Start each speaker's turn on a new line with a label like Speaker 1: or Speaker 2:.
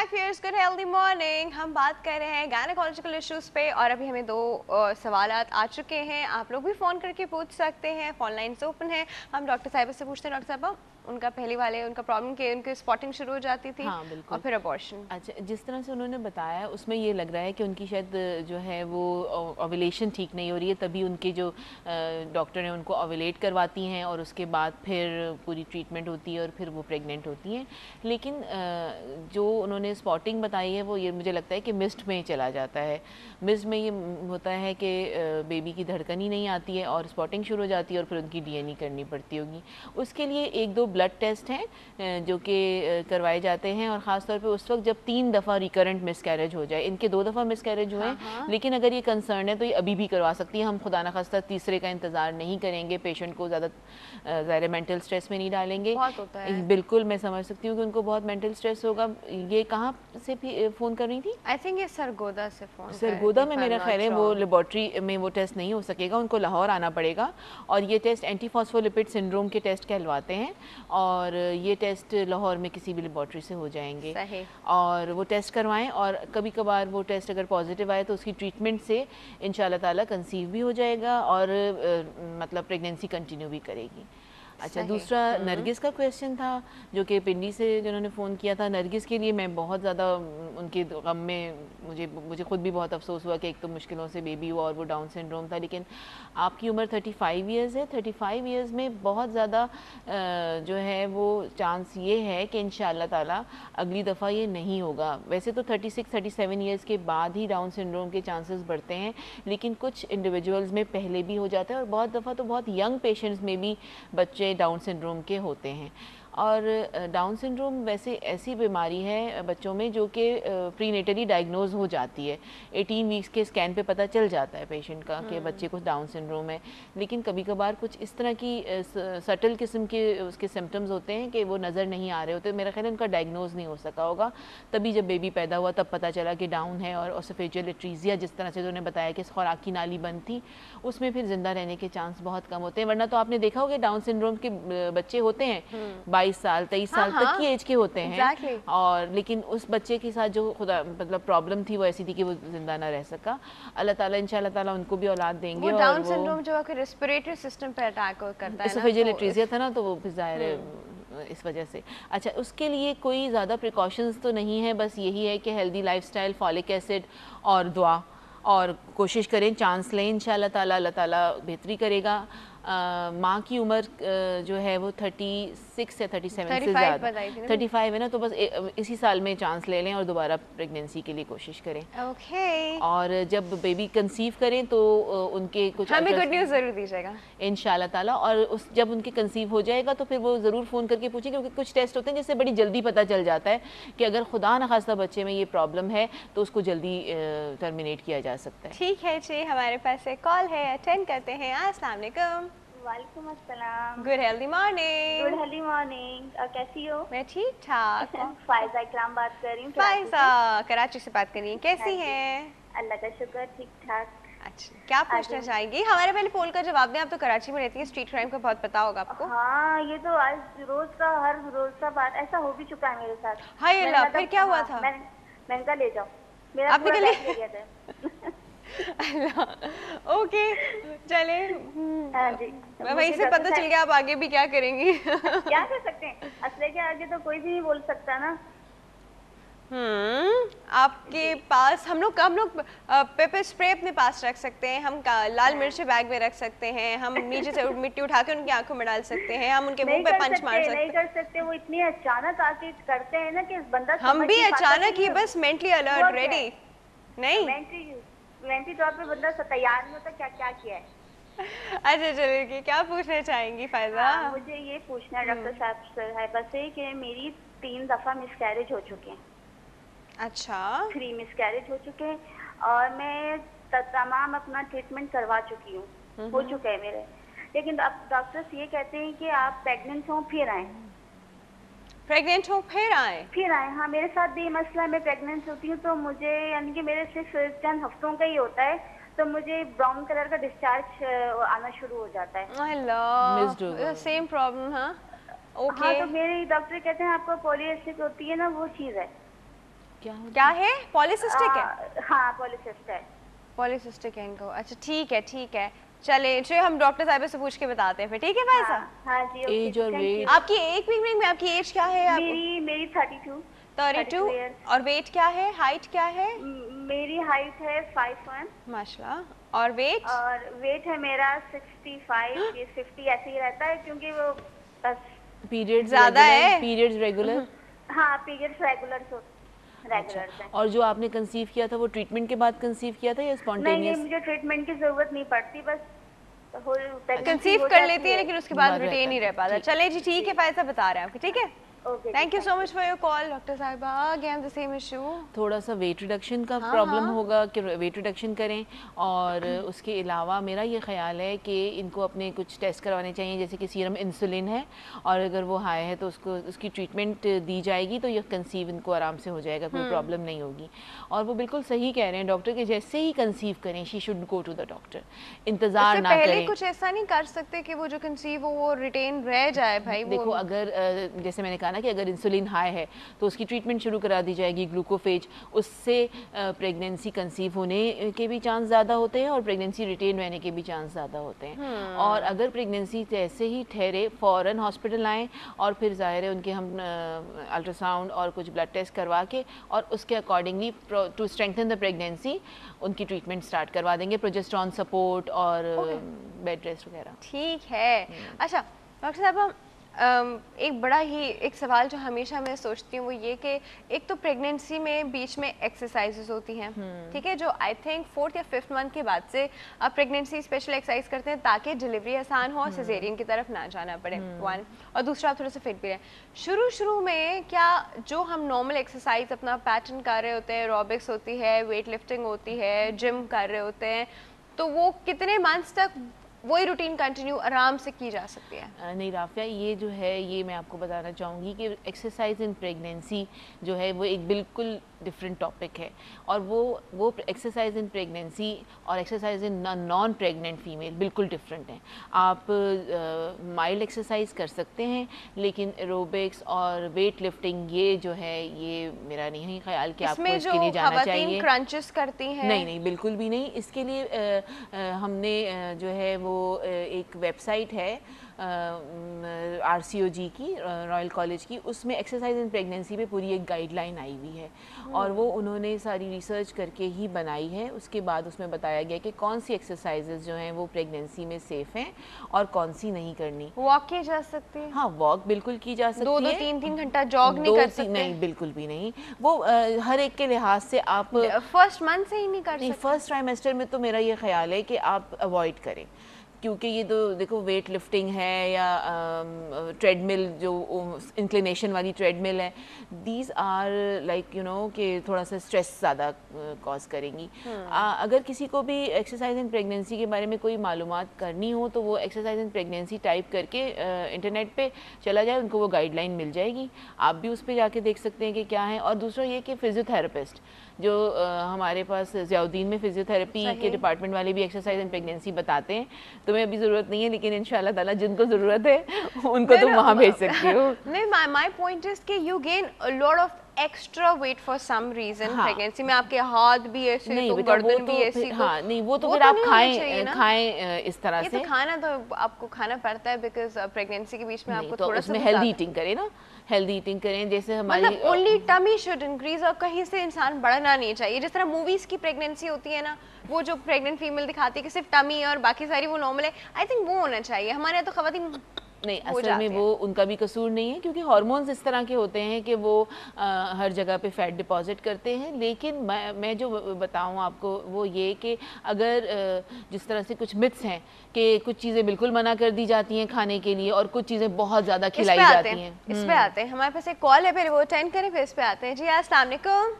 Speaker 1: Back viewers, good healthy morning. हम बात कर रहे हैं गायनेकोलॉजिकल इश्यूज पे और अभी हमें दो सवालात आ चुके हैं। आप लोग भी फ़ोन करके पूछ सकते हैं, फ़ोन लाइन्स ओपन है। हम डॉक्टर साहिबा से पूछते हैं। डॉक्टर साहिबा, उनका पहले वाले उनका प्रॉब्लम के उनकी स्पॉटिंग शुरू हो जाती थी।
Speaker 2: हाँ,
Speaker 1: और
Speaker 2: बिल्कुल।
Speaker 1: फिर अबॉर्शन।
Speaker 2: अच्छा, जिस तरह से उन्होंने बताया उसमें ये लग रहा है कि उनकी शायद जो है वो ओव्यूलेशन ठीक नहीं हो रही है, तभी उनके जो डॉक्टर ने उनको ओव्यूलेट करवाती हैं और उसके बाद फिर पूरी ट्रीटमेंट होती है और फिर वो प्रेग्नेंट होती हैं। लेकिन जो उन्होंने स्पॉटिंग बताई है वो ये मुझे लगता है कि मिस्ड में चला जाता है। मिस्ड में ये होता है कि बेबी की धड़कन ही नहीं आती है और स्पॉटिंग शुरू हो जाती है और फिर उनकी डीएनए करनी पड़ती होगी। उसके लिए एक दो ब्लड टेस्ट हैं जो कि करवाए जाते हैं और ख़ास तौर पे उस वक्त जब 3 दफ़ा रिकरेंट मिसकैरेज हो जाए। इनके 2 दफ़ा मिसकैरेज हुए हैं, लेकिन अगर ये कंसर्न है तो ये अभी भी करवा सकती है। हम खुदा न खास्ता तीसरे का इंतज़ार नहीं करेंगे, पेशेंट को ज़्यादा ज़्यादा मेंटल स्ट्रेस में नहीं डालेंगे।
Speaker 1: बहुत होता है।
Speaker 2: बिल्कुल, मैं समझ सकती हूँ कि उनको बहुत मेंटल स्ट्रेस होगा। ये कहाँ से भी फ़ोन कर रही थी?
Speaker 1: आई थिंक ये सरगोदा से फ़ोन कर रही
Speaker 2: सरगोदा
Speaker 1: थी,
Speaker 2: में
Speaker 1: if I'm
Speaker 2: मेरा ख्याल
Speaker 1: not
Speaker 2: है वो
Speaker 1: wrong।
Speaker 2: लेबॉर्ट्री में वो टेस्ट नहीं हो सकेगा, उनको लाहौर आना पड़ेगा और ये टेस्ट एंटी फॉस्फोलिपिड सिंड्रोम के टेस्ट कहलवाते हैं और ये टेस्ट लाहौर में किसी भी लेबॉर्ट्री से हो जाएंगे।
Speaker 1: सही।
Speaker 2: और वो टेस्ट करवाएं और कभी कभार वो टेस्ट अगर पॉजिटिव आए तो उसकी ट्रीटमेंट से इंशाल्लाह ताला कंसीव भी हो जाएगा और मतलब प्रेगनेंसी कंटिन्यू भी करेगी। अच्छा, दूसरा नरगिस का क्वेश्चन था जो कि पिंडी से जिन्होंने फ़ोन किया था। नरगिस के लिए मैं बहुत ज़्यादा उनके गम में मुझे खुद भी बहुत अफसोस हुआ कि एक तो मुश्किलों से बेबी हुआ और वो डाउन सिंड्रोम था। लेकिन आपकी उम्र 35 इयर्स है। 35 इयर्स में बहुत ज़्यादा जो है वो चांस ये है कि इंशाल्लाह ताला अगली दफ़ा ये नहीं होगा। वैसे तो 36-37 इयर्स के बाद ही डाउन सिंड्रोम के चांसेस बढ़ते हैं, लेकिन कुछ इंडिविजुअल्स में पहले भी हो जाता है और बहुत दफ़ा तो बहुत यंग पेशेंट्स में भी बच्चे डाउन सिंड्रोम के होते हैं। और डाउन सिंड्रोम वैसे ऐसी बीमारी है बच्चों में जो कि प्रीनेटली डायग्नोज हो जाती है। 18 वीक्स के स्कैन पे पता चल जाता है पेशेंट का कि बच्चे को डाउन सिंड्रोम है। लेकिन कभी कभार कुछ इस तरह की सटल किस्म के उसके सिम्टम्स होते हैं कि वो नज़र नहीं आ रहे होते। मेरा ख्याल है उनका डायग्नोज नहीं हो सका होगा, तभी जब बेबी पैदा हुआ तब पता चला कि डाउन है। और ओसोफेजियल एट्रीजिया जिस तरह से उन्होंने बताया कि खुराक की नाली बंद थी, उसमें फिर जिंदा रहने के चांस बहुत कम होते हैं। वरना तो आपने देखा होगा डाउन सिंड्रोम के बच्चे होते हैं 22 साल 23 साल तक की एज के होते हैं और लेकिन उस बच्चे के साथ जो खुदा मतलब प्रॉब्लम थी वो ऐसी थी कि वो जिंदा ना रह सका। अल्लाह ताला इंशाल्लाह ताला उनको भी औलाद देंगे।
Speaker 1: वो डाउन सिंड्रोम जो है रेस्पिरेटरी सिस्टम पे अटैक करता है ना,
Speaker 2: एसोफेजियल एट्रीजिया था ना, तो वो ज़ाहिर है इस वजह से। अच्छा, उसके लिए कोई ज़्यादा प्रिकॉशंस तो नहीं है, बस यही है कि हेल्दी लाइफस्टाइल, फॉलिक एसिड और दुआ, और कोशिश करें, चांस लें, इंशाल्लाह ताला अल्लाह ताला बेहतरी करेगा। माँ की उम्र जो है वो 36 या 37 से ज़्यादा 35 है ना, तो बस इसी साल में चांस ले लें और दोबारा प्रेगनेंसी के लिए कोशिश करें।
Speaker 1: ओके।
Speaker 2: और जब बेबी कंसीव करें तो उनके कुछ
Speaker 1: हमें गुड न्यूज़ ज़रूर दीजिएगा
Speaker 2: इंशाल्लाह ताला। और उस जब उनके कंसीव हो जाएगा तो फिर वो ज़रूर फ़ोन करके पूछें, क्योंकि कुछ टेस्ट होते हैं जिससे बड़ी जल्दी पता चल जाता है कि अगर खुदा न खास्ता बच्चे में ये प्रॉब्लम है तो उसको जल्दी टर्मिनेट किया जा सकता है।
Speaker 1: ठीक है जी, हमारे पास एक कॉल है, अटेंड करते हैं। अस्सलाम वालेकुम।
Speaker 3: वालेकुम अस्सलाम।
Speaker 1: Good healthy morning.
Speaker 3: Good healthy morning. कैसी हो?
Speaker 1: मैं ठीक ठाक।
Speaker 3: फायजा इकराम बात कर रही हूँ।
Speaker 1: फायजा कराची से बात कर रही हैं, कैसी हैं?
Speaker 3: अल्लाह का शुक्र, ठीक ठाक।
Speaker 1: अच्छा, क्या पूछना चाहेंगी? हमारे पहले पोल का जवाब दें। आप तो कराची में रहती है, स्ट्रीट क्राइम का बहुत पता होगा आपको।
Speaker 3: हाँ, ये तो आज रोज का हर रोज का बात ऐसा हो भी चुका है मेरे साथ।
Speaker 1: हाय अल्लाह, फिर क्या हुआ था?
Speaker 3: मैंने कहा ले जाओ, मेरा
Speaker 1: आपने
Speaker 3: पूरा बैग ले गया था।
Speaker 1: ओके, चले।
Speaker 3: हाँ जी,
Speaker 1: वहीं से पता चल गया आप आगे भी क्या करेंगी।
Speaker 3: क्या कर सकते हैं, असले के आगे तो कोई भी नहीं बोल सकता ना।
Speaker 1: आपके पास हम लोग पेपर स्प्रे अपने पास रख सकते हैं, हम लाल मिर्च बैग में रख सकते हैं, हम नीचे से मिट्टी उठा के उनकी आंखों में डाल सकते हैं, हम उनके मुंह पे पंच मार सकते हैं।
Speaker 3: नहीं कर सकते, वो इतनी अचानक आके करते हैं ना कि बंदा
Speaker 1: हम भी अचानक ही बस मेंटली अलर्ट रेडी नहीं,
Speaker 3: मेंटली तौर पे बंदा तैयार नहीं होता क्या क्या किया है।
Speaker 1: अच्छा चलिए, क्या पूछना चाहेंगी फायजा?
Speaker 3: मुझे ये पूछना है डॉक्टर साहब से कि मेरी 3 दफा मिसकैरेज हो चुके हैं।
Speaker 1: अच्छा,
Speaker 3: 3 मिसकैरेज हो चुके हैं और मैं तमाम अपना ट्रीटमेंट करवा चुकी हूँ, हो चुके हैं मेरे। लेकिन अब डॉक्टर्स ये कहते हैं कि आप प्रेग्नेंट हो फिर आए।
Speaker 1: प्रेग्नेंट हो फिर आए?
Speaker 3: हाँ, मेरे साथ भी मसला, मैं प्रेग्नेंट होती हूँ तो मुझे यानी कि मेरे सिर्फ चंद हफ्तों का ही होता है तो मुझे ब्राउन कलर का डिस्चार्ज आना शुरू हो जाता है।
Speaker 1: अल्लाह, सेम प्रॉब्लम। हाँ, ओके।
Speaker 3: हाँ, तो मेरे डॉक्टर कहते हैं आपको पॉलीसिस्टिक होती है ना, वो चीज़ है।
Speaker 1: क्या है? पॉलीसिस्टिक है?
Speaker 3: हाँ पॉलीसिस्ट है।
Speaker 1: पॉलीसिस्टिक है इनको। अच्छा ठीक है, चले जो हम डॉक्टर साहिबा से पूछ के बताते हैं फिर, ठीक है फायजा?
Speaker 3: हाँ जी।
Speaker 2: एज और वेट?
Speaker 1: आपकी एक मिनट में आपकी एज क्या है?
Speaker 3: मेरी
Speaker 1: 32 और वेट क्या है, हाइट क्या है?
Speaker 3: मेरी हाइट है 5'1"
Speaker 1: माशाल्लाह। और वेट
Speaker 3: है मेरा 65 या 50 ऐसे ही रहता है, क्योंकि वो बस
Speaker 2: पीरियड्स
Speaker 1: ज्यादा है।
Speaker 2: Periods regular?
Speaker 3: हाँ पीरियड्स रेगुलर
Speaker 2: अच्छा। और जो आपने कंसीव किया था वो ट्रीटमेंट के बाद कंसीव किया था या स्पॉन्टेनियस?
Speaker 3: नहीं, मुझे ट्रीटमेंट की जरूरत नहीं पड़ती, बस
Speaker 1: कंसीव कर लेती है लेकिन उसके बाद रिटेन नहीं रह पाता। चले जी ठीक है, फायजा बता रहे हैं आपको, ठीक है? Thank you so much for your call doctor साहिबा। अगेन द सेम इशू, थोड़ा
Speaker 2: सा वेट रिडक्शन का प्रॉब्लम होगा कि वेट रिडक्शन करें। और उसके अलावा मेरा ये ख्याल है कि इनको अपने कुछ टेस्ट करवाने चाहिए, जैसे कि सीरम इंसुलिन है और अगर वो हाई है तो उसकी ट्रीटमेंट दी जाएगी तो ये कंसीव इनको आराम से हो जाएगा, कोई प्रॉब्लम नहीं होगी। और वो बिल्कुल सही कह रहे हैं डॉक्टर के, जैसे ही कंसीव करें she should go to the doctor, इंतजार ना करें।
Speaker 1: कुछ ऐसा नहीं कर सकते कि वो जो कंसीव हो वो रिटेन रह जाए भाई?
Speaker 2: देखो अगर जैसे मैंने कहा ना कि अगर इंसुलिन हाई है तो उसकी ट्रीटमेंट शुरू करा दी जाएगी, ग्लूकोफेज, उससे प्रेगनेंसी कंसीव होने के भी चांस ज़्यादा होते हैं और प्रेगनेंसी रिटेन रहने के भी चांस ज़्यादा होते हैं। और अगर प्रेगनेंसी जैसे ही ठहरे फ़ौरन हॉस्पिटल आएँ और फिर ज़ाहिर है उनके हम अल्ट्रासाउंड और कुछ ब्लड टेस्ट करवा के और उसके accordingly to strengthen the pregnancy उनकी ट्रीटमेंट स्टार्ट करवा देंगे, प्रोजेस्टेरॉन सपोर्ट और बेड रेस्ट वगैरह।
Speaker 1: ठीक है। अच्छा डॉक्टर साहब, एक बड़ा ही एक सवाल जो हमेशा मैं सोचती हूँ वो ये कि एक तो प्रेगनेंसी में बीच में एक्सरसाइजेस होती हैं, ठीक है, जो आई थिंक 4th या 5th मंथ के बाद से आप प्रेगनेंसी स्पेशल एक्सरसाइज करते हैं ताकि डिलीवरी आसान हो, सिजेरियन की तरफ ना जाना पड़े, वन। और दूसरा आप थोड़ा सा फिट भी रहें। शुरू में क्या जो हम नॉर्मल एक्सरसाइज अपना पैटर्न कर रहे होते हैं, एरोबिक्स होती है, वेट लिफ्टिंग होती है, जिम कर रहे होते हैं, तो वो कितने मंथ्स तक वही रूटीन कंटिन्यू आराम से की जा सकती है?
Speaker 2: नहीं राफिया, ये जो है ये मैं आपको बताना चाहूँगी कि एक्सरसाइज इन प्रेगनेंसी जो है वो एक बिल्कुल डिफरेंट टॉपिक है। और वो एक्सरसाइज इन प्रेगनेंसी और exercise in non pregnant female बिल्कुल डिफरेंट हैं। आप माइल्ड एक्सरसाइज कर सकते हैं लेकिन एरोबिक्स और वेट लिफ्टिंग ये जो है ये मेरा नहीं ख्याल कि आपको इसके लिए जाना चाहिए।
Speaker 1: क्रंचेस करती हैं?
Speaker 2: नहीं बिल्कुल भी नहीं। इसके लिए हमने जो है वो एक वेबसाइट है RCOG की, रॉयल कॉलेज की, उसमें एक्सरसाइज इन प्रेगनेंसी पे पूरी एक गाइडलाइन आई हुई है और वो उन्होंने सारी रिसर्च करके ही बनाई है। उसके बाद उसमें बताया गया कि कौन सी एक्सरसाइजेज जो हैं वो प्रेगनेंसी में सेफ़ हैं और कौन सी नहीं करनी।
Speaker 1: वॉक की जा सकती है?
Speaker 2: हाँ वॉक बिल्कुल की जा सकती है।
Speaker 1: 2-3 घंटा जॉग नहीं कर सकते?
Speaker 2: नहीं बिल्कुल भी नहीं। वो हर एक के लिहाज से आप
Speaker 1: फर्स्ट मंथ से ही नहीं कर सकते?
Speaker 2: फर्स्ट ट्राइमेस्टर में तो मेरा ये ख्याल है कि आप अवॉइड करें, क्योंकि ये तो देखो वेट लिफ्टिंग है या ट्रेडमिल जो इंक्लिनेशन वाली ट्रेडमिल है, these are like you know कि थोड़ा सा स्ट्रेस ज़्यादा कॉज करेंगी। अगर किसी को भी एक्सरसाइज इन प्रेगनेंसी के बारे में कोई मालूमात करनी हो तो वो एक्सरसाइज इन प्रेगनेंसी टाइप करके इंटरनेट पे चला जाए, उनको वो गाइडलाइन मिल जाएगी, आप भी उस पर जाके देख सकते हैं कि क्या है। और दूसरा ये कि फिजियोथेरेपिस्ट जो हमारे पास ज़ियाउद्दीन में फिजियोथेरेपी के डिपार्टमेंट वाले भी एक्सरसाइज इन प्रेगनेंसी बताते हैं। तुम्हें अभी ज़रूरत नहीं है लेकिन इंशाल्लाह ताला जिनको ज़रूरत है उनको तुम वहाँ भेज सकती हो।
Speaker 1: नहीं, माय पॉइंट इज कि you gain a lot of extra weight for some reason. Pregnancy में आपके हाथ भी ऐसे तो गर्दन भी ऐसी,
Speaker 2: हाँ नहीं वो तो फिर आप खाएं इस तरह से।
Speaker 1: तो खाना तो आपको खाना पड़ता है बिकॉज प्रेगनेंसी के बीच में आपको
Speaker 2: थोड़ा सा हेल्दी ईटिंग करें ना, हेल्दी ईटिंग करें। जैसे हमारी
Speaker 1: ओनली टमी शुड इंक्रीज और कहीं से इंसान बढ़ना नहीं चाहिए। जिस तरह मूवीज की प्रेगनेंसी होती है ना, वो जो प्रेग्नेंट फीमेल दिखाती है कि सिर्फ टमी और बाकी सारी वो नॉर्मल है, आई थिंक वो होना चाहिए। हमारे यहाँ तो खवातीन
Speaker 2: नहीं, असल में वो उनका भी कसूर नहीं है क्योंकि हार्मोन्स इस तरह के होते हैं कि वो हर जगह पे फैट डिपॉजिट करते हैं। लेकिन मैं जो बताऊं आपको वो ये कि अगर जिस तरह से कुछ मिथ्स हैं कि कुछ चीज़ें बिल्कुल मना कर दी जाती हैं खाने के लिए और कुछ चीज़ें बहुत ज़्यादा खिलाई जाती हैं।
Speaker 1: इस पे आते हैं, हमारे पास एक कॉल है, पहले वो अटेंड करें फिर इस पे आते हैं। जी अस्सलाम वालेकुम।